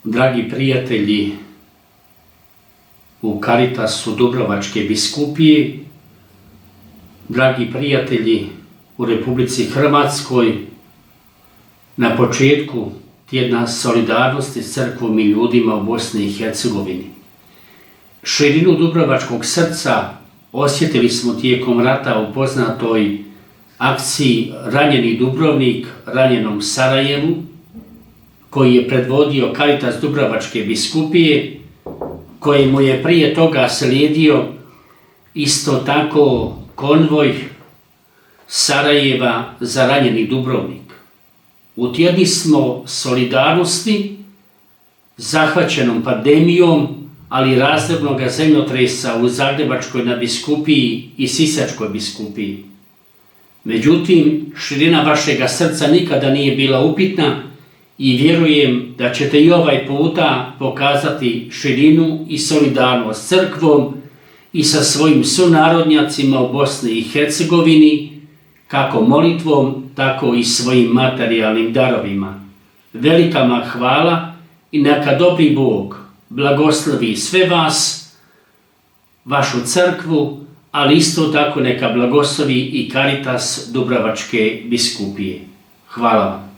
Dragi prijatelji u Caritasu Dubrovačke biskupije, dragi prijatelji u Republici Hrvatskoj, na početku tjedna solidarnosti s crkvom i ljudima u Bosni i Hercegovini. Širinu dubrovačkog srca osjetili smo tijekom rata u poznatoj akciji Ranjeni Dubrovnik ranjenom Sarajevu, koji je predvodio Caritas Dubrovačke biskupije, kojemu je prije toga slijedio isto tako konvoj Sarajeva za ranjeni Dubrovnik. U tjedni smo solidarnosti zahvaćenom pandemijom, ali i razornog zemljotresa u Zagrebačkoj nadbiskupiji i Sisačkoj biskupiji. Međutim, širina vašega srca nikada nije bila upitna i vjerujem da ćete i ovaj puta pokazati širinu i solidarnost s crkvom i sa svojim sunarodnjacima u Bosni i Hercegovini, kako molitvom, tako i svojim materijalnim darovima. Velika vam hvala i neka dobri Bog blagoslovi sve vas, vašu crkvu, ali isto tako neka blagoslovi i Caritas Dubrovačke biskupije. Hvala vam.